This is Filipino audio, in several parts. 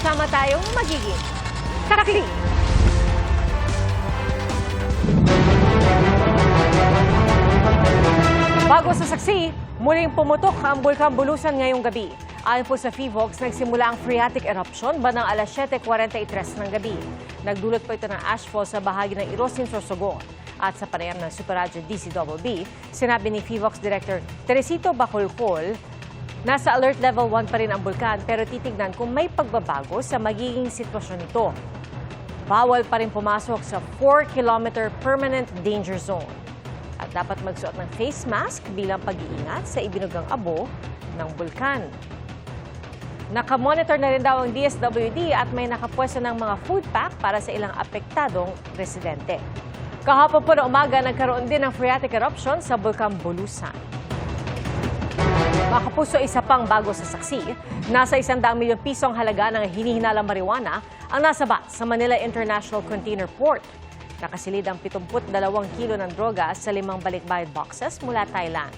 Sama-sama tayong magiging saksi. Bago sa saksi, muling pumutok ang Bulkang Bulusan ngayong gabi. Ayon po sa PHIVOLCS, nagsimula ang phreatic eruption bandang alas 7:43 ng gabi. Nagdulot po ito ng ashfall sa bahagi ng Irosin, Sorsogon. At sa panayam ng Super Radyo DCBB, sinabi ni PHIVOLCS Director Teresito Bacolcol, nasa alert level 1 pa rin ang bulkan pero titignan kung may pagbabago sa magiging sitwasyon nito. Bawal pa rin pumasok sa 4-kilometer permanent danger zone. At dapat magsuot ng face mask bilang pag-iingat sa ibinugang abo ng bulkan. Nakamonitor na rin daw ang DSWD at may nakapwesto ng mga food pack para sa ilang apektadong residente. Kahapon po na umaga, nagkaroon din ng phreatic eruption sa Bulkang Bulusan. Mga kapuso, isa pang bago sa saksi, nasa 100 milyong pisong halaga ng hinihinalang marijuana ang nasabat sa Manila International Container Port. Nakasilid ang 72 kilo ng droga sa 5 balikbayad boxes mula Thailand.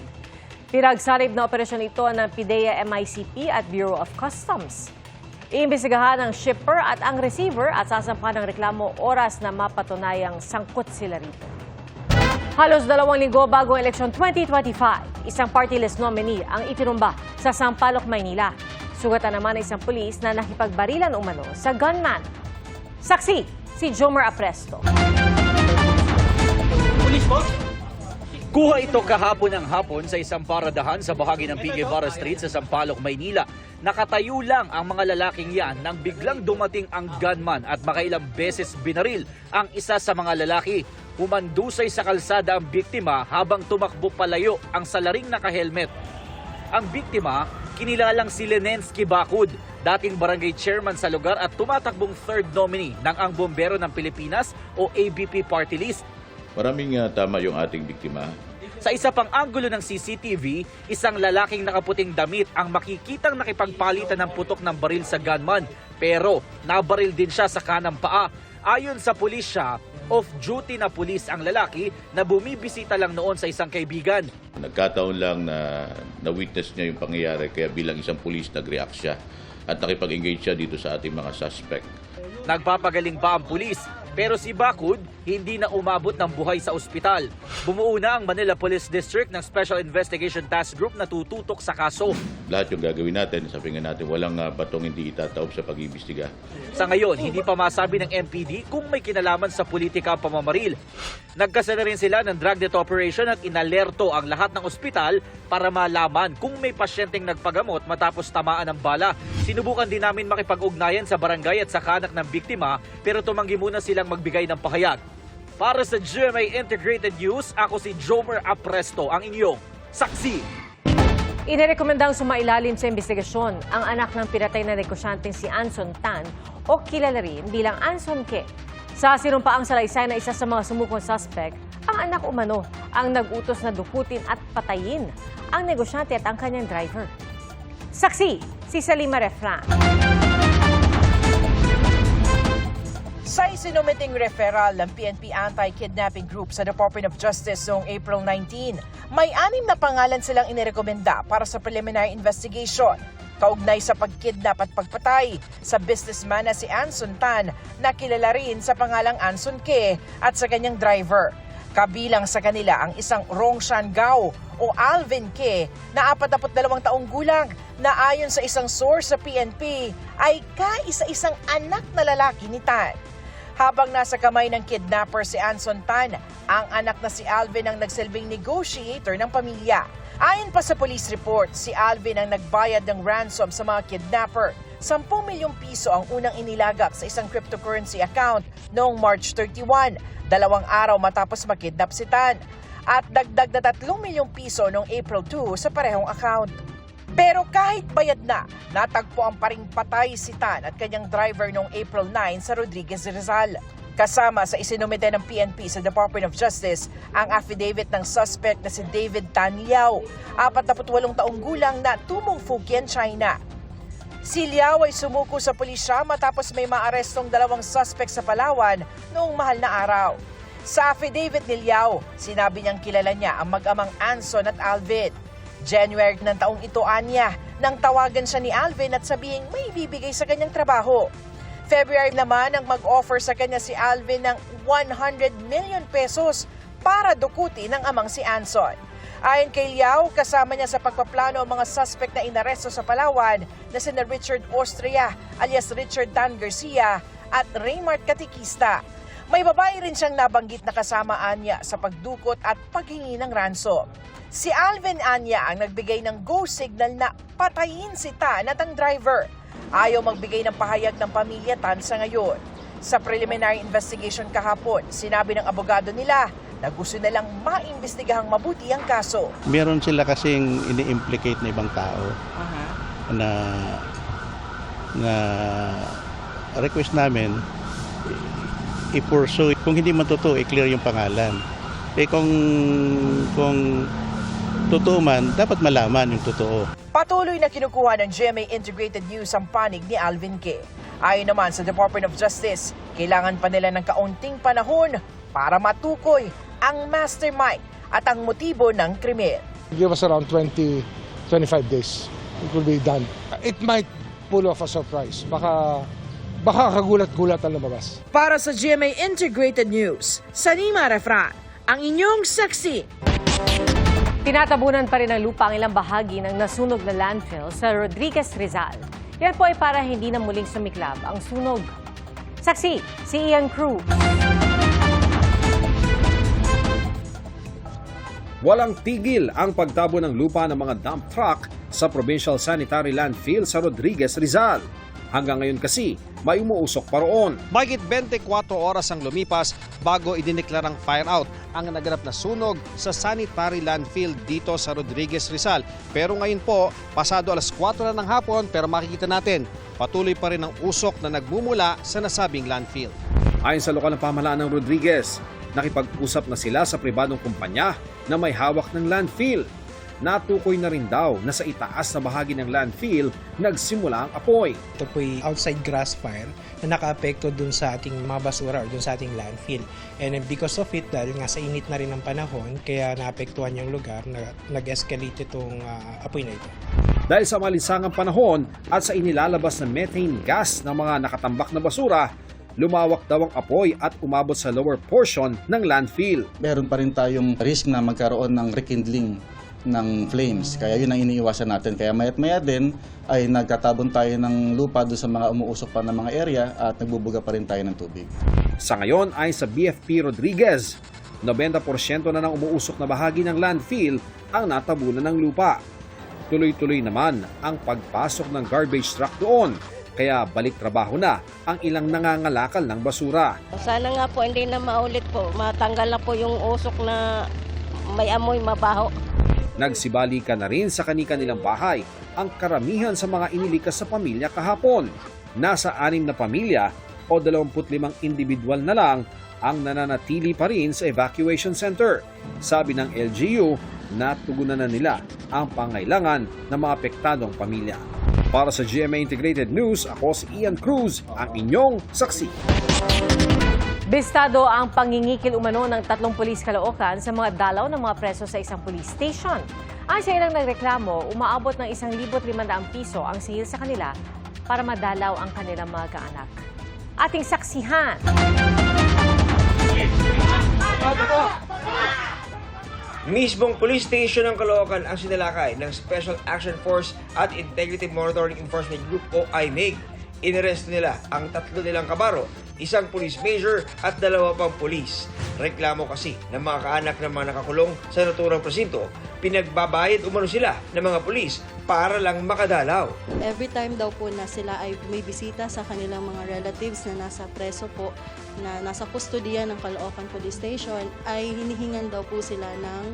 Pinagsanib na operasyon ito ng PIDEA MICP at Bureau of Customs. Iimbestigahan ng shipper at ang receiver at sasampahan ng reklamo oras na mapatunayang sangkot sila rito. Halos 2 linggo bago ang eleksyon 2025, isang party list nominee ang itinumba sa Sampaloc, Maynila. Sugatan naman ng isang pulis na nakipagbarilan umano sa gunman. Saksi, si Jomer Apresto. Pulis po? Kuha ito kahapon ng hapon sa isang paradahan sa bahagi ng P. Guevara Street sa Sampaloc, Maynila. Nakatayo lang ang mga lalaking yan nang biglang dumating ang gunman at makailang beses binaril ang isa sa mga lalaki. Humandusay sa kalsada ang biktima habang tumakbo palayo ang salaring naka-helmet. Ang biktima, kinilalang si Lenensky Bacud, dating barangay chairman sa lugar at tumatakbong third nominee ng Ang Bombero ng Pilipinas o ABP Party List. Maraming tama yung ating biktima. Sa isa pang anggulo ng CCTV, isang lalaking nakaputing damit ang makikitang nakipagpalitan ng putok ng baril sa gunman. Pero nabaril din siya sa kanang paa. Ayon sa pulisya, off-duty na pulis ang lalaki na bumibisita lang noon sa isang kaibigan. Nagkataon lang na na-witness niya yung pangyayari kaya bilang isang pulis nag-react siya at nakipag-engage siya dito sa ating mga suspect. Nagpapagaling pa ang pulis, pero si Bacud hindi na umabot ng buhay sa ospital. Bumuo na ang Manila Police District ng Special Investigation Task Group na tututok sa kaso. Lahat yung gagawin natin, sabihin natin, walang batong hindi itataob sa pag-iimbestiga. Sa ngayon, hindi pa masabi ng MPD kung may kinalaman sa politika ang pamamaril. Nagkasa na rin sila ng drug debt operation at inalerto ang lahat ng ospital para malaman kung may pasyenteng nagpagamot matapos tamaan ng bala. Sinubukan din namin makipag-ugnayan sa barangay at sa kanak ng biktima pero tumanggi muna silang magbigay ng pahayag. Para sa GMA Integrated News, ako si Jomer Apresto, ang inyong saksi. Inirekomendang sumailalim sa investigasyon ang anak ng pinatay na negosyanteng si Anson Tan o kilala rin bilang Anson Ke. Sa sinumpaang salaysay na isa sa mga sumukong suspect, ang anak umano ang nag-utos na dukutin at patayin ang negosyante at ang kanyang driver. Saksi, si Salima Refran. Sa isinumiting referral ng PNP Anti-Kidnapping Group sa Department of Justice noong April 19, may 6 na pangalan silang inirekomenda para sa preliminary investigation kaugnay sa pagkidnap at pagpatay sa businessman na si Anson Tan na kilala rin sa pangalang Anson Ke at sa kanyang driver. Kabilang sa kanila ang isang Rongshan Gao o Alvin Ke na 42 taong gulang na ayon sa isang source sa PNP ay kaisa-isang anak na lalaki ni Tan. Habang nasa kamay ng kidnapper si Anson Tan, ang anak na si Alvin ang nagsilbing negotiator ng pamilya. Ayon pa sa police report, si Alvin ang nagbayad ng ransom sa mga kidnapper. 10 milyong piso ang unang inilagak sa isang cryptocurrency account noong March 31, 2 araw matapos makidnap si Tan. At dagdag na 3 milyong piso noong April 2 sa parehong account. Pero kahit bayad na, natagpuan pa ring patay si Tan at kanyang driver noong April 9 sa Rodriguez, Rizal. Kasama sa isinumite ng PNP sa Department of Justice ang affidavit ng suspect na si David Tan Liao, 48 taong gulang na tumong Fujian, China. Si Liao ay sumuko sa pulisya matapos may maarestong 2 suspect sa Palawan noong mahal na araw. Sa affidavit ni Liao, sinabi niyang kilala niya ang mag-amang Anson at Alvin. January ng taong ito, anya, nang tawagan siya ni Alvin at sabihing may ibibigay sa kanyang trabaho. February naman nang mag-offer sa kanya si Alvin ng 100 million pesos para dukutin ng amang si Anson. Ayon kay Liao, kasama niya sa pagpaplano ang mga suspect na inaresto sa Palawan na sina Richard Austria alias Richard Dan Garcia at Raymart Katikista. May babae rin siyang nabanggit na kasamaan niya sa pagdukot at paghingi ng ransom. Si Alvin Anya ang nagbigay ng go signal na patayin si Tan at ang driver. Ayaw magbigay ng pahayag ng pamilya Tan sa ngayon. Sa preliminary investigation kahapon, sinabi ng abogado nila na gusto nilang maimbestigahang mabuti ang kaso. Meron sila kasing ini-implicate na ibang tao na request namin i-pursue. Kung hindi man totoo, i-clear yung pangalan. Kung totoo man, dapat malaman yung totoo. Patuloy na kinukuha ng GMA Integrated News ang panig ni Alvin K. Ayon naman sa Department of Justice, kailangan pa nila ng kaunting panahon para matukoy ang mastermind at ang motibo ng krimen. Give us around 20-25 days. It will be done. It might pull off a surprise. Baka kagulat-gulat ang lumabas. Para sa GMA Integrated News, Sanima Refran, ang inyong saksi. Tinatabunan pa rin ng lupa ang ilang bahagi ng nasunog na landfill sa Rodriguez, Rizal. Yan po ay para hindi na muling sumiklab ang sunog. Saksi, si Ian Cruz. Walang tigil ang pagtabo ng lupa ng mga dump truck sa Provincial Sanitary Landfill sa Rodriguez, Rizal. Hanggang ngayon kasi, may umuusok pa roon. Mahigit 24 oras ang lumipas bago idineklarang fire out ang naganap na sunog sa sanitary landfill dito sa Rodriguez, Rizal. Pero ngayon po, pasado alas 4 na ng hapon, pero makikita natin, patuloy pa rin ang usok na nagmumula sa nasabing landfill. Ayon sa lokal na pamahalaan ng Rodriguez, nakipag-usap na sila sa pribadong kumpanya na may hawak ng landfill. Natukoy na rin daw na sa itaas na bahagi ng landfill nagsimula ang apoy. Ito po'y outside grass fire na naka-apekto dun sa ating mga basura or dun sa ating landfill. And because of it, dahil nga sa init na rin ang panahon, kaya naapektuhan yung lugar, nag-escalate itong apoy na ito. Dahil sa malinsangang panahon at sa inilalabas na methane gas ng mga nakatambak na basura, lumawak daw ang apoy at umabot sa lower portion ng landfill. Meron pa rin tayong risk na magkaroon ng rekindling ng flames. Kaya yun ang iniiwasan natin. Kaya mayat-maya din ay nagkatabon tayo ng lupa doon sa mga umuusok pa ng mga area at nagbubuga pa rin tayo ng tubig. Sa ngayon ay sa BFP Rodriguez, 90% na ng umuusok na bahagi ng landfill ang natabunan ng lupa. Tuloy-tuloy naman ang pagpasok ng garbage truck doon. Kaya balik trabaho na ang ilang nangangalakal ng basura. Sana nga po hindi na maulit po. Matanggal na po yung usok na may amoy mabaho. Nagsibalikan na rin sa kani-kanilang bahay ang karamihan sa mga inilikas sa pamilya kahapon. Nasa 6 na pamilya o 25 individual na lang ang nananatili pa rin sa evacuation center. Sabi ng LGU, natugunan na nila ang pangailangan ng mga apektadong pamilya. Para sa GMA Integrated News, ako si Ian Cruz, ang inyong saksi. Bistado ang pangingikil umano ng 3 pulis Caloocan sa mga dalaw ng mga preso sa isang police station. Ayon sa ilang nagreklamo, umaabot ng 1,500 piso ang singil sa kanila para madalaw ang kanilang mga kaanak. Ating saksihan. Mismong police station ng Caloocan ang sinalakay ng Special Action Force at Integrity Monitoring Enforcement Group o IMEG. Inaresto nila ang 3 nilang kabaro, isang police major at 2 pang police. Reklamo kasi ng mga kaanak ng mga nakakulong sa naturang presinto, pinagbabayad umano sila ng mga police para lang makadalaw. Every time daw po na sila ay may bisita sa kanilang mga relatives na nasa preso po, na nasa kustodiya ng Caloocan Police Station, ay hinihingan daw po sila ng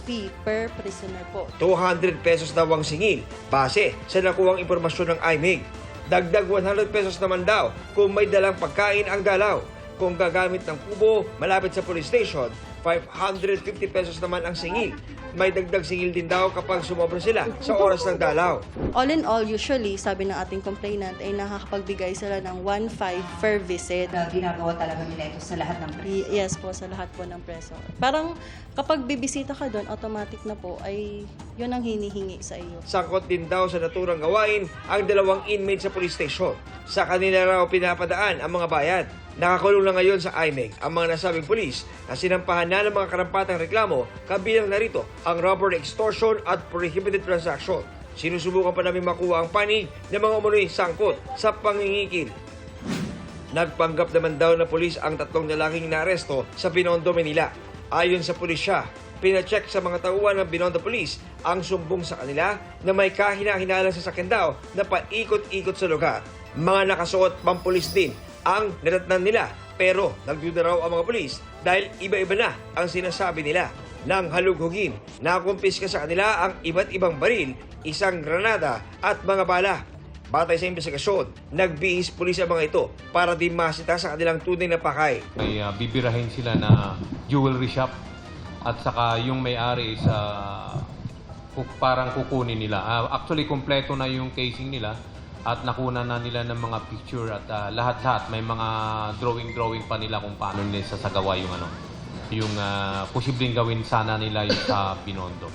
fee per prisoner po. 200 pesos daw ang singil, base sa nakuhang impormasyon ng IMEG. Dagdag 100 pesos naman daw kung may dalang pagkain ang dalaw. Kung gagamit ng kubo malapit sa police station, 550 pesos naman ang singil. May dagdag singil din daw kapag sumobra sila sa oras ng dalaw. All in all, usually, sabi ng ating complainant, ay nakakapagbigay sila ng 1.5 per visit. Ginagawa talaga nila ito sa lahat ng preso? Yes po, sa lahat po ng preso. Parang kapag bibisita ka doon, automatic na po ay yun ang hinihingi sa iyo. Sangkot din daw sa naturang gawain ang 2 inmate sa police station. Sa kanila raw pinapadaan ang mga bayad. Nakakulong na ngayon sa IMEG ang mga nasabing pulis na sinampahan na ng mga karampatang reklamo, kabilang narito ang robbery, extortion at prohibited transaction. Sinusubukan pa namin makuha ang panig ng mga umunoy sangkot sa pangingikil. Nagpanggap naman daw na pulis ang 3 lalaking naaresto sa Binondo, Manila. Ayon sa pulisya, pinacheck sa mga tauhan ng Binondo Police ang sumbong sa kanila na may kahina-hinalang sasakyan daw na paikot-ikot sa lugar. Mga nakasuot pang pulis din ang nadatnan nila, pero nagduda raw ang mga pulis dahil iba-iba na ang sinasabi nila. Nang halughugin, nakumpiska sa kanila ang iba't ibang baril, isang granada at mga bala. Batay sa investigasyon, nagbihis pulis ang mga ito para di masita sa kanilang tunay na pakay. May bibirahin sila na jewelry shop at saka yung may-ari sa parang kukunin nila. Actually, kompleto na yung casing nila at nakuna na nila ng mga picture at lahat-lahat. May mga drawing pa nila kung paano nila sasagawa yung posibleng gawin sana nila yung sa Binondo.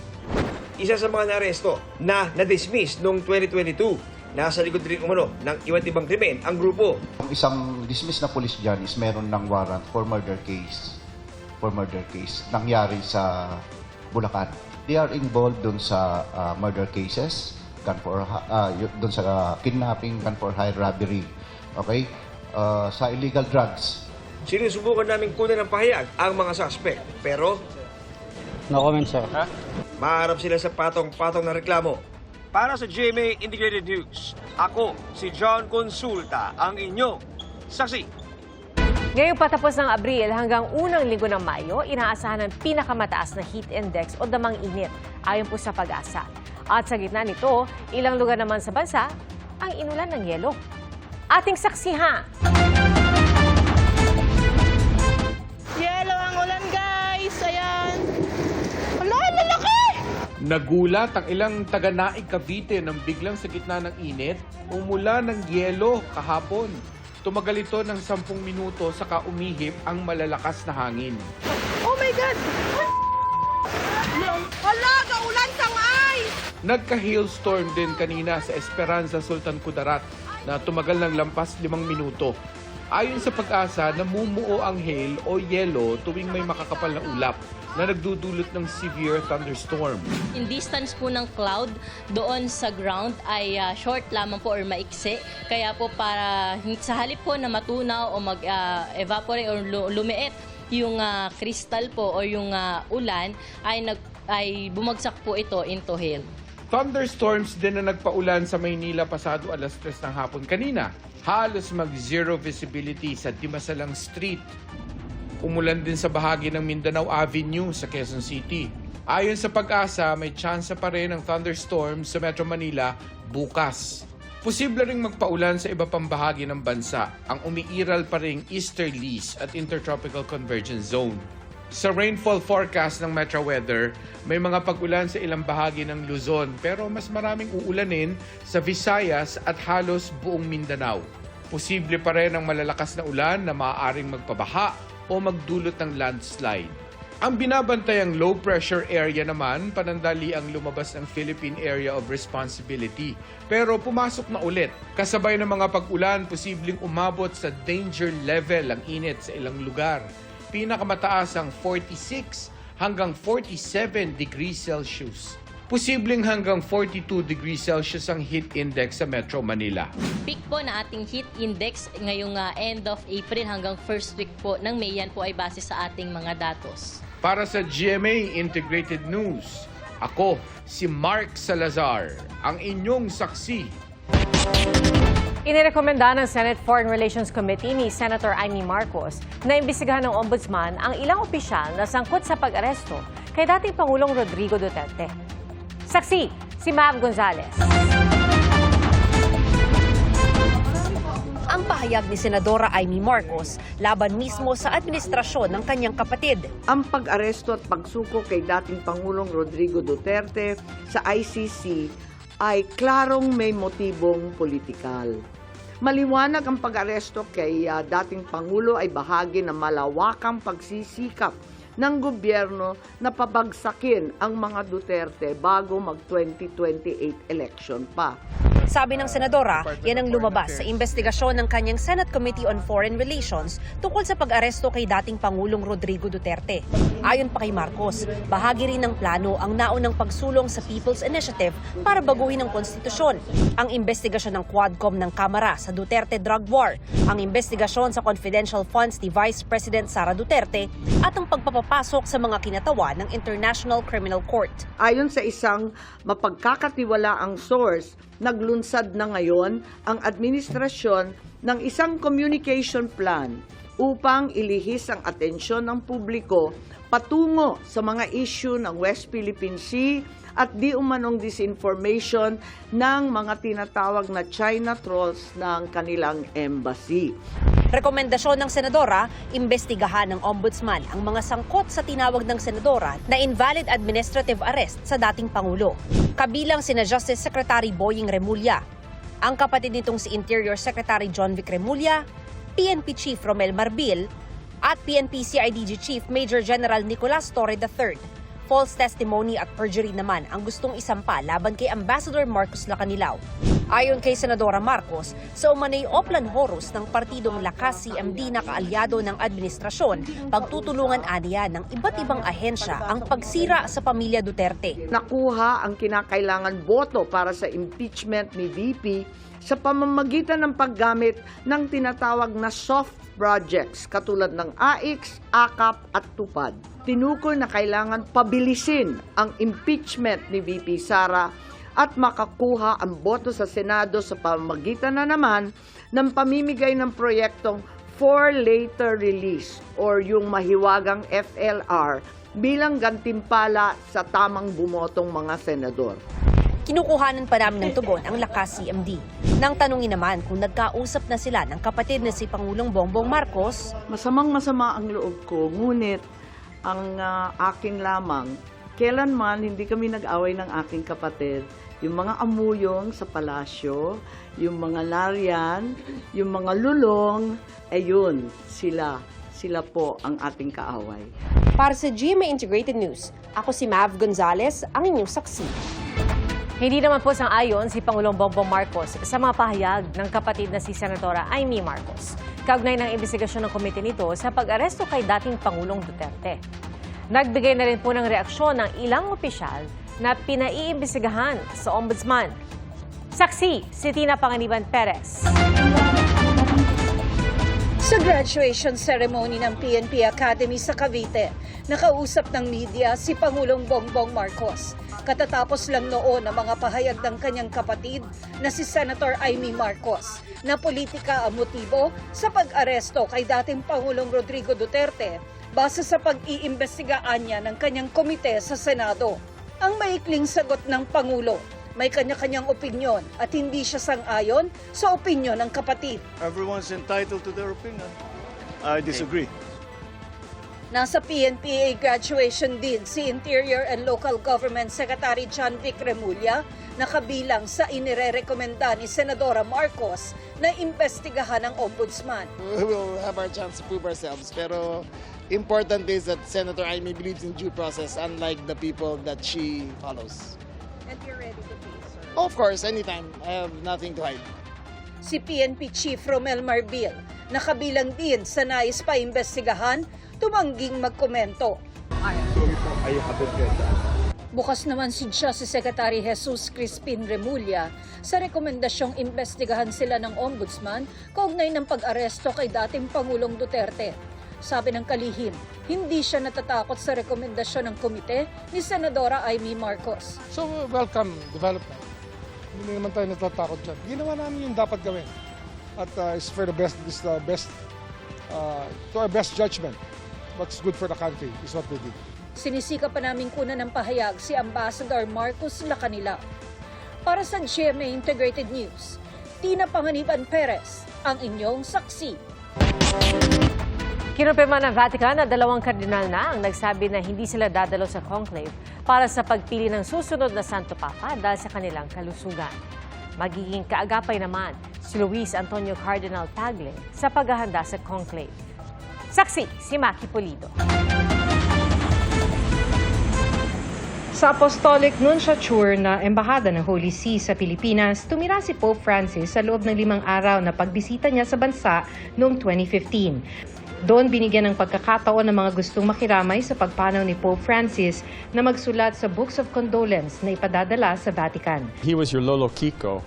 Isa sa mga naresto na na-dismiss noong 2022. Nasa likod rin umano ng iba't ibang krimen ang grupo. Isang dismiss na police dyan is meron ng warrant for murder case. Nangyari sa Bulacan. They are involved dun sa murder cases, dun sa kidnapping, gun for hire, robbery. Okay? Sa illegal drugs. Sinusubukan namin kunan ng pahayag ang mga suspect. Pero no comment, sir. Maharap sila sa patong-patong na reklamo. Para sa GMA Integrated News, ako si John Consulta, ang inyong saksi. Ngayong patapos ng Abril hanggang unang linggo ng Mayo, inaasahan ang pinakamataas na heat index o damang init ayon po sa Pag-asa. At sa gitna nito, ilang lugar naman sa bansa ang inulan ng yelo. Ating saksihan. Yelo ang ulan, guys. Ayan. Hala, lalaki! Nagulat ang ilang taga-Naik, Cavite nang biglang sa gitna ng init, umula ng yelo kahapon. Tumagal ito ng 10 minuto saka umihip ang malalakas na hangin. Oh my God! Hala, kaulan sangay! Nagka-hailstorm din kanina sa Esperanza, Sultan Kudarat na tumagal ng lampas 5 minuto. Ayon sa Pag-asa, namumuo ang hail o yelo tuwing may makakapal na ulap na nagdudulot ng severe thunderstorm. In distance po ng cloud doon sa ground ay short lamang po or maiksi. Kaya po para sa halip po na matunaw o mag-evaporate or lumiit yung crystal po o yung ulan ay bumagsak po ito into hail. Thunderstorms din na nagpaulan sa Maynila pasado 3:00 ng hapon kanina. Halos mag-zero visibility sa Dimasalang Street. Umulan din sa bahagi ng Mindanao Avenue sa Quezon City. Ayon sa Pag-asa, may tsansa pa rin ng thunderstorms sa Metro Manila bukas. Posible ring magpaulan sa iba pang bahagi ng bansa ang umiiral pa ring easterlies at intertropical convergence zone. Sa rainfall forecast ng Metro Weather, may mga pag-ulan sa ilang bahagi ng Luzon pero mas maraming uulanin sa Visayas at halos buong Mindanao. Posible pa rin ang malalakas na ulan na maaaring magpabaha o magdulot ng landslide. Ang binabantayang low pressure area naman, panandali ang lumabas ng Philippine Area of Responsibility. Pero pumasok na ulit. Kasabay ng mga pag-ulan, posibleng umabot sa danger level ang init sa ilang lugar. Pinakamataas ang 46 hanggang 47 degrees Celsius. Posibleng hanggang 42 degrees Celsius ang heat index sa Metro Manila. Peak po na ating heat index ngayong end of April hanggang first week po ng May, yan po ay base sa ating mga datos. Para sa GMA Integrated News, ako si Mark Salazar, ang inyong saksi. Inirekomenda ng Senate Foreign Relations Committee ni Senator Amy Marcos na imbestigahan ng Ombudsman ang ilang opisyal na sangkot sa pag-aresto kay dating Pangulong Rodrigo Duterte. Saksi, si Mav Gonzalez. Ang pahayag ni Senadora Amy Marcos laban mismo sa administrasyon ng kanyang kapatid. Ang pag-aresto at pagsuko kay dating Pangulong Rodrigo Duterte sa ICC ay klarong may motibong politikal. Maliwanag ang pag-aresto kay dating Pangulo ay bahagi ng malawakang pagsisikap ng gobyerno na pabagsakin ang mga Duterte bago mag-2028 election pa. Sabi ng Senadora, yan ang lumabas sa investigasyon ng kanyang Senate Committee on Foreign Relations tungkol sa pag-aresto kay dating Pangulong Rodrigo Duterte. Ayon pa kay Marcos, bahagi rin ng plano ang naunang pagsulong sa People's Initiative para baguhin ang konstitusyon, ang investigasyon ng Quadcom ng Kamara sa Duterte Drug War, ang investigasyon sa confidential funds ni Vice President Sara Duterte at ang pagpapapasok sa mga kinatawa ng International Criminal Court. Ayon sa isang mapagkakatiwalaang source, naglunsad na ngayon ang administrasyon ng isang communication plan upang ilihis ang atensyon ng publiko patungo sa mga issue ng West Philippine Sea at di umanong disinformation ng mga tinatawag na China trolls ng kanilang embassy. Rekomendasyon ng Senadora, imbestigahan ng Ombudsman ang mga sangkot sa tinawag ng Senadora na invalid administrative arrest sa dating Pangulo. Kabilang sina Justice Secretary Boying Remulla, ang kapatid nitong si Interior Secretary John Vic Remulla, PNP Chief Romel Marbil, at PNP CIDG Chief Major General Nicolas Torre III. False testimony at perjury naman ang gustong isampa laban kay Ambassador Marcos Lacanilao. Ayon kay Senadora Marcos, sa umanay Oplan Horus ng partidong Lakas CMD na kaalyado ng administrasyon, pagtutulungan aniya ng iba't ibang ahensya ang pagsira sa pamilya Duterte. Nakuha ang kinakailangan boto para sa impeachment ni VP sa pamamagitan ng paggamit ng tinatawag na soft projects katulad ng AIX, AKAP at TUPAD. Tinukol na kailangan pabilisin ang impeachment ni VP Sara at makakuha ang boto sa Senado sa pamamagitan na naman ng pamimigay ng proyektong for later release or yung mahiwagang FLR bilang gantimpala sa tamang bumotong mga senador. Kinukuhanan pa namin ng tugon ang Lakas CMD. Nang tanungin naman kung nagkausap na sila ng kapatid na si Pangulong Bongbong Marcos, masamang-masama ang loob ko, ngunit ang akin lamang, kailanman hindi kami nag-away ng aking kapatid. Yung mga amuyong sa palasyo, yung mga nariyan, yung mga lulong, ayun, sila po ang ating kaaway. Para sa GMA Integrated News, ako si Mav Gonzalez, ang inyong saksi. Hindi naman po sang-ayon si Pangulong Bongbong Marcos sa mga pahayag ng kapatid na si Senadora Amy Marcos. Kaugnay ng investigasyon ng komite nito sa pag-aresto kay dating Pangulong Duterte. Nagbigay na rin po ng reaksyon ng ilang opisyal na pinaiimbestigahan sa Ombudsman. Saksi, si Tina Panganiban Perez. Sa graduation ceremony ng PNP Academy sa Cavite, nakausap ng media si Pangulong Bongbong Marcos. Katatapos lang noon ang mga pahayag ng kanyang kapatid na si Senator Amy Marcos na politika ang motibo sa pag-aresto kay dating Pangulong Rodrigo Duterte base sa pag-iimbestigaan niya ng kanyang komite sa Senado. Ang maikling sagot ng Pangulo, may kanya-kanyang opinyon at hindi siya sang-ayon sa opinyon ng kapatid. Everyone's entitled to their opinion. I disagree. Nasa PNPA graduation din si Interior and Local Government Secretary John Vic Remulla na kabilang sa inirerekomenda ni Senadora Marcos na imbestigahan ng Ombudsman. We will have our chance to prove ourselves, pero important is that Senator Amy believes in due process unlike the people that she follows. And you're ready to face her? Of course, anytime. I have nothing to hide. Si PNP Chief Romel Marbil na kabilang din sa nais pa imbestigahan, tumangging magkomento. Bukas naman si Justice Secretary Jesus Crispin Remulla sa rekomendasyong imbestigahan sila ng Ombudsman kaugnay ng pag-aresto kay dating Pangulong Duterte. Sabi ng kalihim, hindi siya natatakot sa rekomendasyon ng komite ni Senadora Amy Marcos. So, welcome development. Hindi naman tayo natatakot dyan. Ginawa namin yung dapat gawin. At it's for the best, to our best judgment. What's good for the country is what we did. Sinisika pa namin kunan ng pahayag si Ambassador Marcos Lacanilao. Para sa GMA Integrated News, Tina Panganiban Perez, ang inyong saksi. Kinumpirma ng Vatican na 2 kardinal na ang nagsabi na hindi sila dadalo sa conclave para sa pagpili ng susunod na Santo Papa dahil sa kanilang kalusugan. Magiging kaagapay naman si Luis Antonio Cardinal Tagle sa paghahanda sa conclave. Saksi si Maki Pulido. Sa Apostolic Nunciature na Embahada ng Holy See sa Pilipinas, tumira si Pope Francis sa loob ng 5 araw na pagbisita niya sa bansa noong 2015. Doon binigyan ng pagkakataon ng mga gustong makiramay sa pagpanaw ni Pope Francis na magsulat sa Books of Condolence na ipadadala sa Vatican. He was your Lolo Kiko,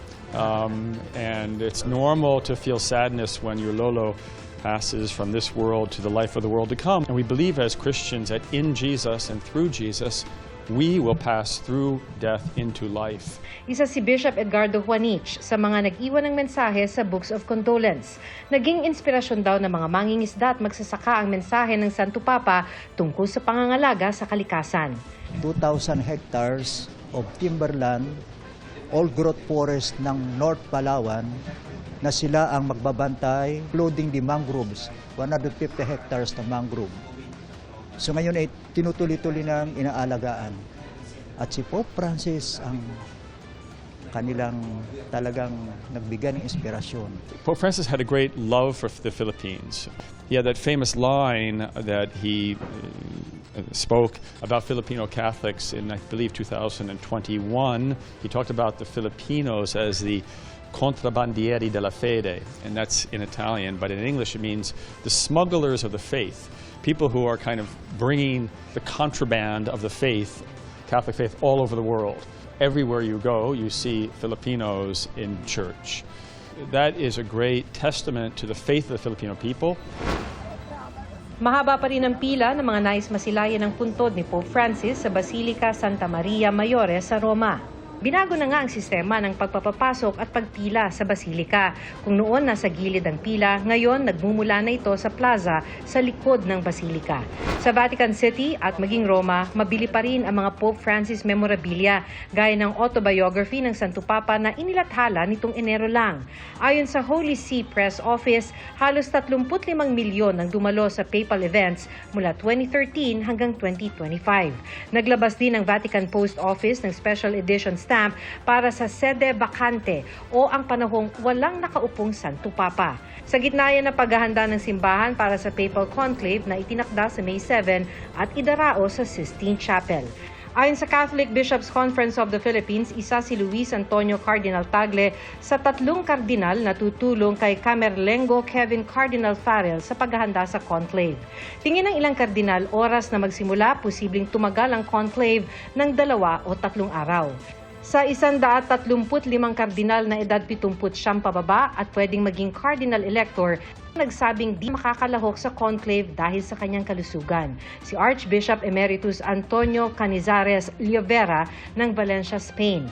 and it's normal to feel sadness when your Lolo passes from this world to the life of the world to come. And we believe as Christians that in Jesus and through Jesus, we will pass through death into life. Isa si Bishop Edgardo Juanich sa mga nag-iwan ng mensahe sa Books of Condolence. Naging inspirasyon daw ng mga mangingisda at magsasaka ang mensahe ng Santo Papa tungkol sa pangangalaga sa kalikasan. 2,000 hectares of timberland, old-growth forest ng North Palawan na sila ang magbabantay, including the mangroves, 150 hectares na mangrove. So ngayon ay tinutuloy-tuloy ng inaalagaan. At si Pope Francis ang kanilang talagang nagbigay ng inspirasyon. Pope Francis had a great love for the Philippines. He had that famous line that he spoke about Filipino Catholics in, I believe, 2021. He talked about the Filipinos as the contrabbandieri della fede, and that's in Italian, but in English it means the smugglers of the faith. People who are kind of bringing the contraband of the faith, Catholic faith, all over the world. Everywhere you go, you see Filipinos in church. That is a great testament to the faith of the Filipino people. Mahaba pa rin ang pila ng mga nais masilayan ng puntod ni Pope Francis sa Basilica Santa Maria Mayore sa Roma. Binago na nga ang sistema ng pagpapapasok at pagpila sa basilika. Kung noon nasa gilid ang pila, ngayon nagmumula na ito sa plaza sa likod ng basilika. Sa Vatican City at maging Roma, mabili pa rin ang mga Pope Francis memorabilia, gaya ng autobiography ng Santo Papa na inilathala nitong Enero lang. Ayon sa Holy See Press Office, halos 35 milyon ang dumalo sa papal events mula 2013 hanggang 2025. Naglabas din ang Vatican Post Office ng special edition stamp para sa sede vacante o ang panahong walang nakaupong Santo Papa. Sa gitna yan na paghahanda ng simbahan para sa Papal Conclave na itinakda sa May 7 at idarao sa Sistine Chapel. Ayon sa Catholic Bishops' Conference of the Philippines, isa si Luis Antonio Cardinal Tagle sa 3 kardinal na tutulong kay Camerlengo Kevin Cardinal Farrell sa paghahanda sa conclave. Tingin ng ilang kardinal, oras na magsimula, posibleng tumagal ang conclave ng 2 o 3 araw. Sa 135 kardinal na edad 70 pababa at pwedeng maging cardinal elector, nagsabing di makakalahok sa conclave dahil sa kanyang kalusugan. Si Archbishop Emeritus Antonio Canizares Liovera ng Valencia, Spain.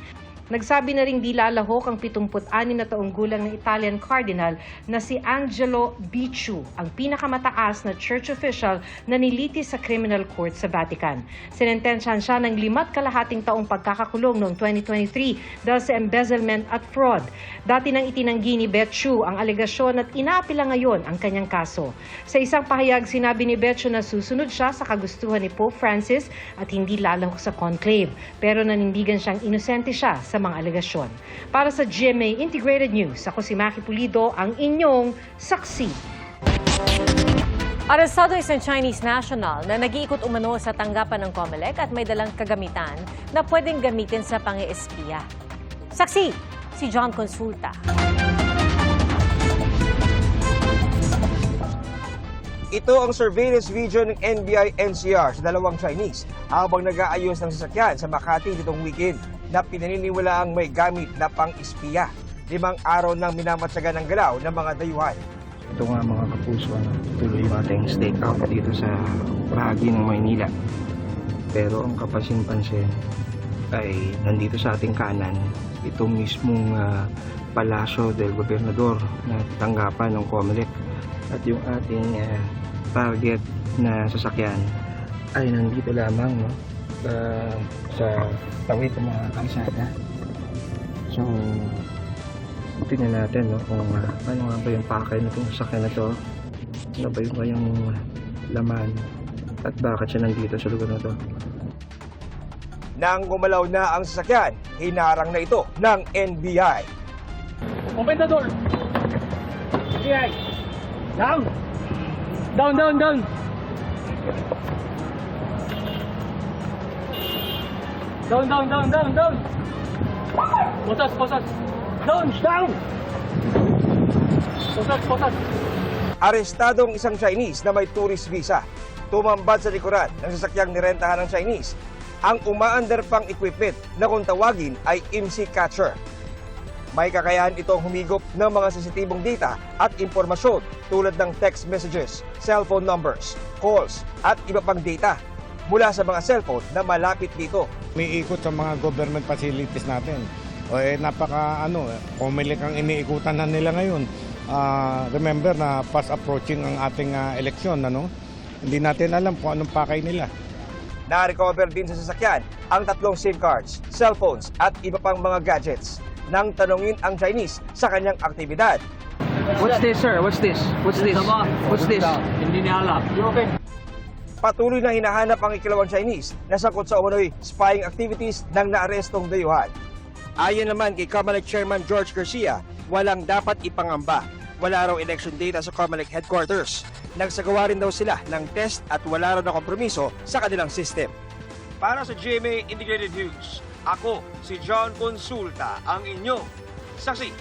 Nagsabi na ring di lalahok ang 76 na taong gulang ng Italian Cardinal na si Angelo Bicciu, ang pinakamataas na church official na nilitis sa criminal court sa Vatican. Sinentensyahan siya ng 5.5 taong pagkakakulong noong 2023 dahil sa embezzlement at fraud. Dati nang itinanggi ni Bicciu ang alegasyon at inaapila ngayon ang kanyang kaso. Sa isang pahayag, sinabi ni Bicciu na susunod siya sa kagustuhan ni Pope Francis at hindi lalahok sa conclave, pero nanindigan siyang inosente siya sa mga alegasyon. Para sa GMA Integrated News, ako si Maki Pulido, ang inyong saksi. Arestado isang Chinese national na nag-iikot umano sa tanggapan ng COMELEC at may dalang kagamitan na pwedeng gamitin sa pang-espiya. Saksi, si John Consulta. Ito ang surveillance video ng NBI-NCR sa 2 Chinese habang nag-aayos ng sasakyan sa Makati nitong weekend na pinaniniwala ang may gamit na pang-espiya. 5 araw nang minamatsagan ng galaw ng mga dayuhan. Ito nga mga kapuso, tuloy yung ating stakeout dito sa bahagi ng Maynila. Pero ang kapansin-pansin ay nandito sa ating kanan, itong mismong Palasyo del Gobernador na tanggapan ng COMELEC. At yung ating target na sasakyan ay nandito lamang sa tawid ng mga kalsada. So, Tingnan natin, no, kung ano nga ba yung pakay na itong sasakyan na to. Ano ba yung laman at bakit siya nandito sa lugar na to. Nang gumalaw na ang sasakyan, hinarang na ito ng NBI. Open the door. Okay. Down. Down, down, down. Down, down, down, down, down. Posas, posas. Down, down. Posas, posas. Arestadong isang Chinese na may tourist visa. Tumambad sa likuran ng sasakyang nirentahan ng Chinese. Ang umaandar pang equipment na kung tawagin ay IMSI catcher. May kakayahan itong humigop ng mga sensitibong data at impormasyon tulad ng text messages, cellphone numbers, calls at iba pang data mula sa mga cellphone na malapit dito. May ikot sa mga government facilities natin. Comelec ang iniikutan na nila ngayon. Remember na fast approaching ang ating eleksyon, Hindi natin alam kung anong pakay nila. Na-recover din sa sasakyan ang 3 SIM cards, cellphones at iba pang mga gadgets. Nang tanungin ang Chinese sa kanyang aktibidad. What's this, sir? What's this? What's this? What's this? Hindi niya alam. You okay? Patuloy na hinahanap ang ikalawang Chinese na sakot sa umano'y spying activities ng naarestong dayuhan. Ayon naman kay COMELEC Chairman George Garcia, walang dapat ipangamba. Wala raw election data sa COMELEC headquarters. Nagsagawa rin daw sila ng test at wala raw na kompromiso sa kanilang system. Para sa GMA Integrated News, ako si John Consulta, ang inyong saksi.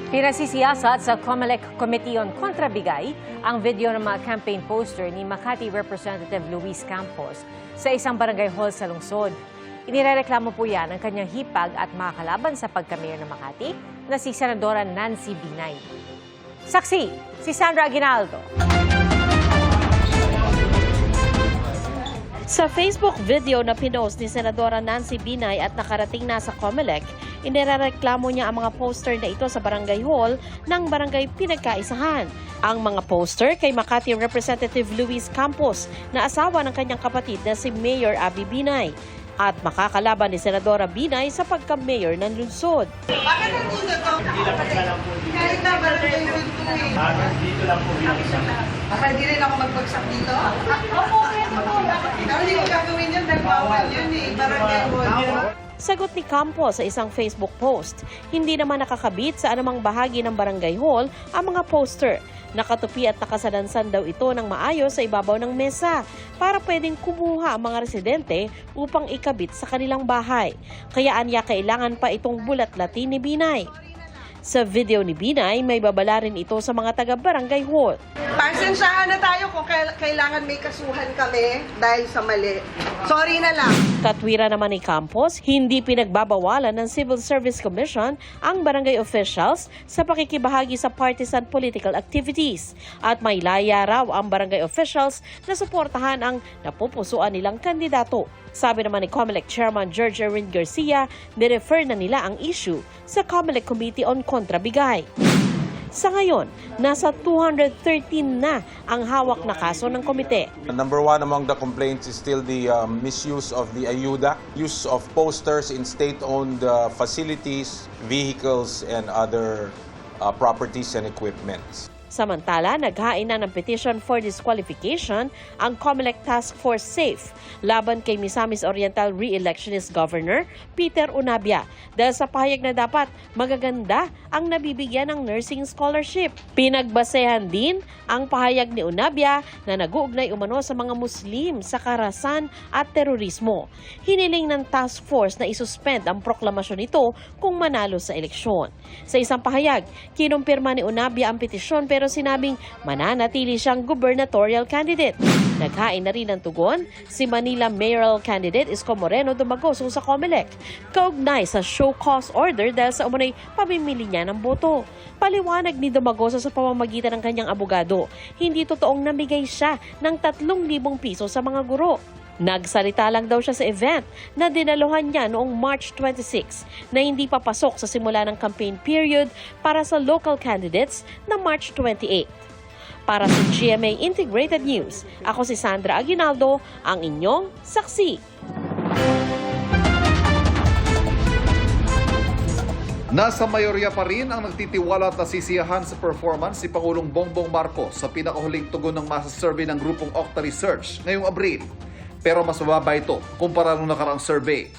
Pinasisiyasat sa COMELEC Committee on Contrabigay ang video ng mga campaign poster ni Makati Representative Luis Campos sa isang barangay hall sa lungsod. Inirereklamo po yan ang kanyang hipag at mga kalaban sa pagka-mayor ng Makati na si Senadora Nancy Binay. Saksi, si Sandra Aguinaldo. Sa Facebook video na pinost ni Senadora Nancy Binay at nakarating na sa COMELEC, inirereklamo niya ang mga poster na ito sa barangay hall ng barangay Pinagkaisahan. Ang mga poster kay Makati Representative Luis Campos na asawa ng kanyang kapatid na si Mayor Abby Binay at makakalaban ni Senadora Binay sa pagka-mayor ng lungsod. Bakit nandito to? Kahit na barangay hall to eh. Dito lang po bilang isa. Baka hindi rin ako magbagsak dito? Opo, hindi ko gagawin yun dahil bawal yun eh. Barangay hall yun. Sagot ni Campos sa isang Facebook post, hindi naman nakakabit sa anumang bahagi ng barangay hall ang mga poster. Nakatupi at nakasalansan daw ito ng maayos sa ibabaw ng mesa para pwedeng kumuha ang mga residente upang ikabit sa kanilang bahay. Kaya anya kailangan pa itong bulat-latin ni Binay. Sa video ni Binay, may babala rin ito sa mga taga-barangay hall. Pasensyahan na tayo kung kailangan may kasuhan kami dahil sa mali. Sorry na lang. Katwira naman ni Campos, hindi pinagbabawalan ng Civil Service Commission ang barangay officials sa pakikibahagi sa partisan political activities. At may laya raw ang barangay officials na suportahan ang napupusuan nilang kandidato. Sabi naman ni COMELEC Chairman George Erwin Garcia, nirefer na nila ang issue sa COMELEC Committee on Contrabigay. Sa ngayon, nasa 213 na ang hawak na kaso ng komite. Number 1 among the complaints is still the misuse of the ayuda, use of posters in state-owned facilities, vehicles, and other properties and equipments. Samantala, naghain na ng petition for disqualification ang COMELEC Task Force SAFE laban kay Misamis Oriental Re-electionist Governor Peter Unabia dahil sa pahayag na dapat magaganda ang nabibigyan ng nursing scholarship. Pinagbasehan din ang pahayag ni Unabia na nag-uugnay umano sa mga Muslim sa karahasan at terorismo. Hiniling ng task force na isuspend ang proklamasyon nito kung manalo sa eleksyon. Sa isang pahayag, kinumpirma ni Unabia ang petisyon pero sinabing mananatili siyang gubernatorial candidate. Naghain na rin ng tugon si Manila mayoral candidate Isko Moreno Dumagoso sa COMELEC, kaugnay sa show cause order dahil sa umunay pamimili niya ng boto. Paliwanag ni Dumagoso sa pamamagitan ng kanyang abogado, hindi totoong namigay siya ng 3,000 piso sa mga guro. Nagsalita lang daw siya sa event na dinaluhan niya noong March 26 na hindi papasok sa simula ng campaign period para sa local candidates na March 28. Para sa GMA Integrated News, ako si Sandra Aguinaldo, ang inyong saksi. Nasa mayorya pa rin ang nagtitiwala at nasisiyahan sa performance si Pangulong Bongbong Marcos sa pinakahuling tugon ng masa survey ng grupong Okta Research ngayong Abril. Pero mas mababa ito kumpara nung nakaraang survey.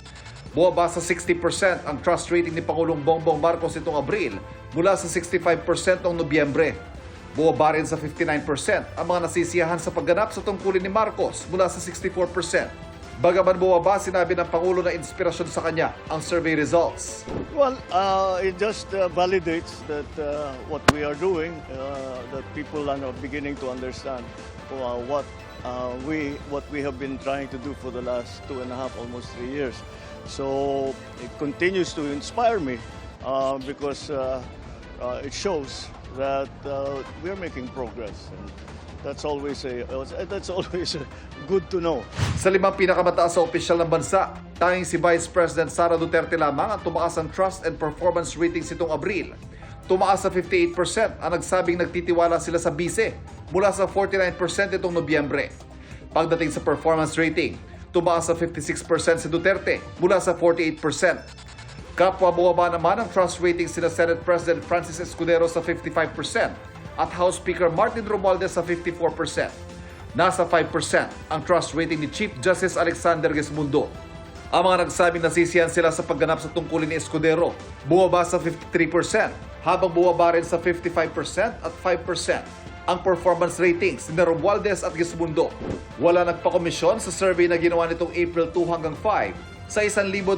Bumaba sa 60% ang trust rating ni Pangulong Bongbong Marcos itong Abril mula sa 65% noong Nobyembre. Bumaba rin sa 59% ang mga nasisiyahan sa pagganap sa tungkulin ni Marcos mula sa 64%. Bagaman bumaba, sinabi ng Pangulo na inspirasyon sa kanya ang survey results. Well, it just validates that what we are doing, that people are now beginning to understand what we have been trying to do for the last 2.5, almost 3 years. So it continues to inspire me because it shows that we are making progress. And that's always good to know. Sa 5 pinakamataas sa opisyal ng bansa, tanging si Vice President Sara Duterte lamang ang tumaas ang trust and performance ratings itong Abril. Tumaas sa 58% ang nagsabing nagtitiwala sila sa bise mula sa 49% itong Nobyembre. Pagdating sa performance rating, tumaas sa 56% si Duterte mula sa 48%. Kapwa bumaba naman ang trust rating sina Senate President Francis Escudero sa 55% at House Speaker Martin Romualdez sa 54%. Nasa 5% ang trust rating ni Chief Justice Alexander Gesmundo. Ang mga nagsabing nasisiyan sila sa pagganap sa tungkulin ni Escudero, bumaba sa 53%, habang bumaba rin sa 55% at 5% ang performance ratings ni Romualdez at Gesmundo. Wala nagpakomisyon sa survey na ginawa nitong April 2 hanggang 5 sa 1,200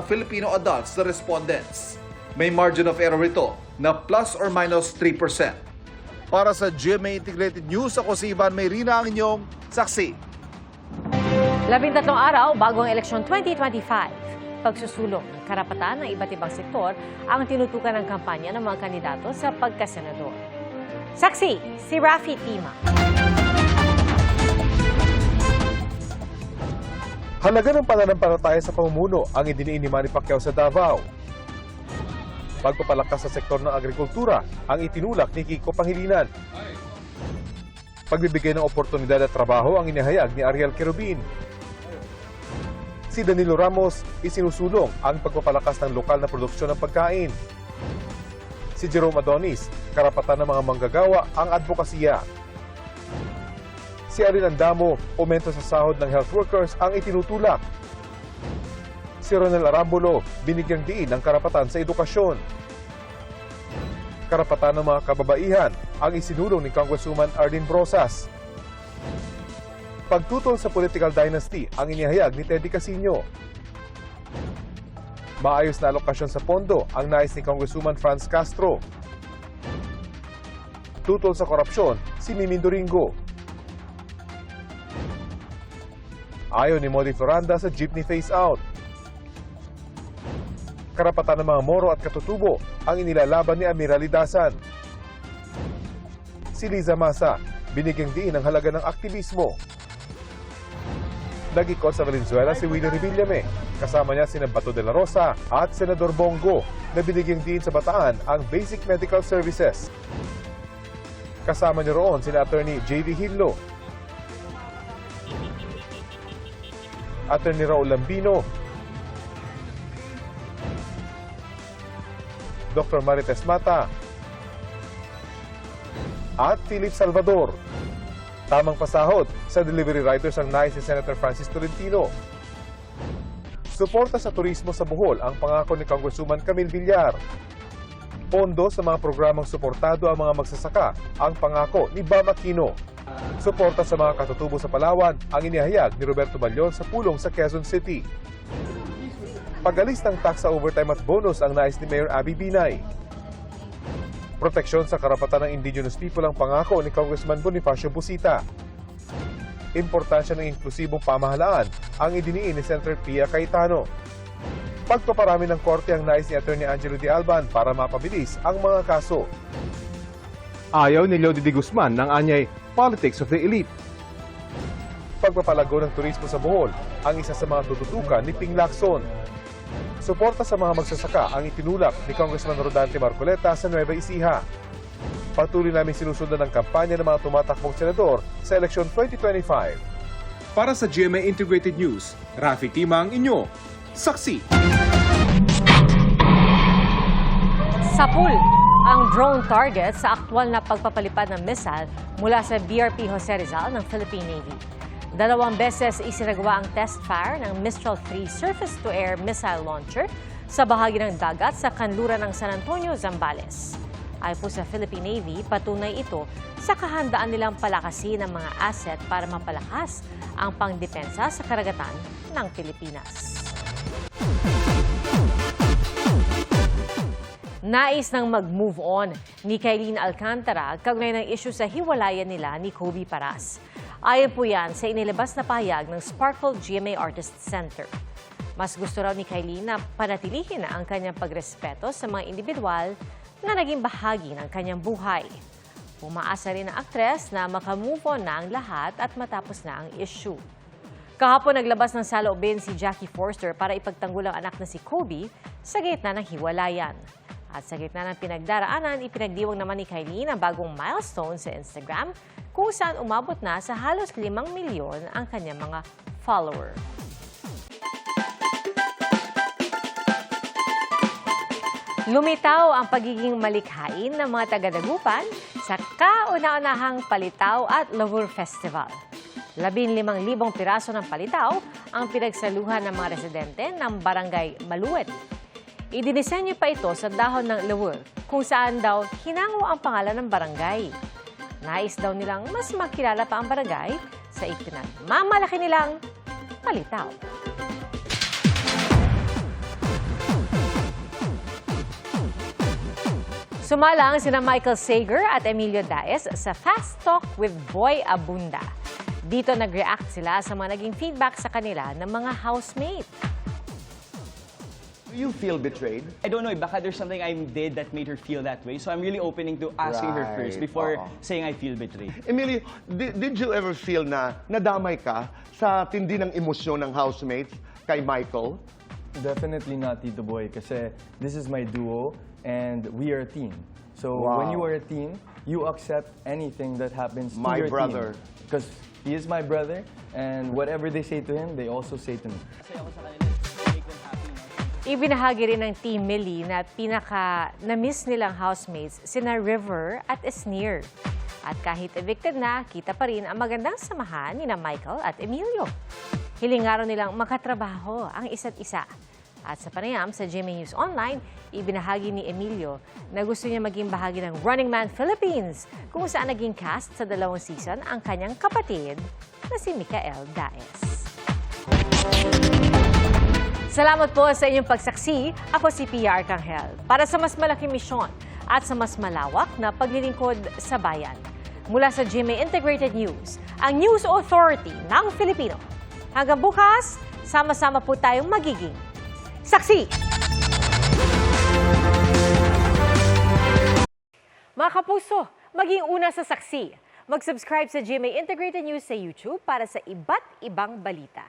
Filipino adults na respondents. May margin of error ito na plus or minus 3%. Para sa GMA Integrated News, ako si Ivan Mayrina, ang inyong saksi. 13 araw bago ang eleksyon 2025. Pagsusulong ng karapatan ng iba't ibang sektor ang tinutukan ng kampanya ng mga kandidato sa pagkasenador. Saksi, si Rafi Tima. Halaga ng pananampalataya sa pamumuno ang idiniin ni Manny Pacquiao sa Davao. Pagpapalakas sa sektor ng agrikultura ang itinulak ni Kiko Pangilinan. Pagbibigay ng oportunidad at trabaho ang inihayag ni Ariel Querubin. Si Danilo Ramos, isinusulong ang pagpapalakas ng lokal na produksyon ng pagkain. Si Jerome Adonis, karapatan ng mga manggagawa ang advokasya. Si Arin Andamo, aumento sa sahod ng health workers ang itinutulak. Si Ronel Arambulo, binigyang diin ang karapatan sa edukasyon. Karapatan ng mga kababaihan ang isinulong ni Congresswoman Arlene Brosas. Pagtutol sa political dynasty ang inihayag ni Teddy Casino. Maayos na alokasyon sa pondo ang nais ni Congresswoman Franz Castro. Tutol sa korupsyon si Mimi Doringo. Ayaw ni Modi Floranda sa jeepney phase-out. Karapatan ng mga Moro at katutubo ang inilalaban ni Amiral Lidasan. Si Liza Masa, binigyang diin ang halaga ng aktivismo. Nag-ikot sa Valenzuela si Willie Revillame, kasama niya sina Bato de la Rosa at Senador Bongo na binigyang diin sa Bataan ang basic medical services. Kasama niya roon sina Attorney J.V. Hillo, Attorney Raul Lambino, Dr. Marites Mata, at Philip Salvador. Tamang pasahod sa delivery riders ang nais ni Senator Francis Tolentino. Suporta sa turismo sa Bohol ang pangako ni Congresswoman Camille Villar. Pondo sa mga programang suportado ang mga magsasaka ang pangako ni Bam Aquino. Suporta sa mga katutubo sa Palawan ang inihayag ni Roberto Balyon sa pulong sa Quezon City. Pagalis ng tax sa overtime at bonus ang nais ni Mayor Abby Binay. Proteksyon sa karapatan ng indigenous people ang pangako ni Congressman Bonifacio Busita. Importansya ng inklusibong pamahalaan ang idiniin ni Senator Pia Cayetano. Pagpaparami ng korte ang nais ni Attorney Angelo de Alban para mapabilis ang mga kaso. Ayaw ni Lodi de Guzman ng anyay politics of the elite. Pagpapalago ng turismo sa Bohol ang isa sa mga tututukan ni Ping Lacson. Suporta sa mga magsasaka ang itinulak ni Congressman Rodante Marcoleta sa Nueva Ecija. Patuloy namin sinusundan ang kampanya ng mga tumatakbong senador sa eleksyon 2025. Para sa GMA Integrated News, Rafi Timang inyo, saksi. Sapul ang drone target sa aktwal na pagpapalipad ng missile mula sa BRP Jose Rizal ng Philippine Navy. 2 beses isinagawa ang test fire ng Mistral 3 surface-to-air missile launcher sa bahagi ng dagat sa kanluran ng San Antonio, Zambales. Ayon po sa Philippine Navy, patunay ito sa kahandaan nilang palakasin ng mga asset para mapalakas ang pangdepensa sa karagatan ng Pilipinas. Nais nang mag-move on ni Kylene Alcantara kaugnay ng isyu sa hiwalayan nila ni Kobe Paras. Ayon po yan sa inilabas na pahayag ng Sparkle GMA Artist Center. Mas gusto raw ni Kylene na panatilihin ang kanyang pagrespeto sa mga individual na naging bahagi ng kanyang buhay. Umaasa rin ang aktres na makamove on na ang lahat at matapos na ang issue. Kahapon naglabas ng saloobin si Jackie Forster para ipagtanggol ang anak na si Kobe sa gitna ng hiwalayan. At sa gitna ng pinagdaraanan, ipinagdiwang naman ni Kylene ang bagong milestone sa Instagram kung saan umabot na sa halos 5 milyon ang kanyang mga follower. Lumitaw ang pagiging malikhain ng mga taga-Dagupan sa kauna-unahang Palitaw at Lavur Festival. 15,000 piraso ng palitaw ang pinagsaluhan ng mga residente ng Barangay Maluwet. Idinisenyo pa ito sa dahon ng lawur kung saan daw hinango ang pangalan ng barangay. Nais daw nilang mas makilala pa ang barangay sa ipinagmamalaki nilang palitaw. Sumalang sina Michael Sager at Emilio Daes sa Fast Talk with Boy Abunda. Dito nag-react sila sa mga naging feedback sa kanila ng mga housemate. Do you feel betrayed? I don't know, baka there's something I did that made her feel that way. So I'm really opening to asking her first before saying I feel betrayed. Emilio, did you ever feel na nadamay ka sa tindi ng emosyon ng housemates kay Michael? Definitely not, Tito Boy, kasi this is my duo and we are a team. So when you are a team, you accept anything that happens to your brother. team. Because he is my brother and whatever they say to him, they also say to me. Ibinahagi rin ng Team Millie na pinaka-na-miss nilang housemates sina River at Esnir. At kahit evicted na, kita pa rin ang magandang samahan ni na Michael at Emilio. Hilingaron nilang makatrabaho ang isa't isa. At sa panayam sa GMA News Online, ibinahagi ni Emilio na gusto niya maging bahagi ng Running Man Philippines kung saan naging cast sa 2 season ang kanyang kapatid na si Micael Daes. Salamat po sa inyong pagsaksi. Ako si Pia Arcangel para sa mas malaking misyon at sa mas malawak na paglilingkod sa bayan. Mula sa GMA Integrated News, ang News Authority ng Filipino. Hanggang bukas, sama-sama po tayong magiging saksi! Mga kapuso, maging una sa saksi. Mag-subscribe sa GMA Integrated News sa YouTube para sa iba't ibang balita.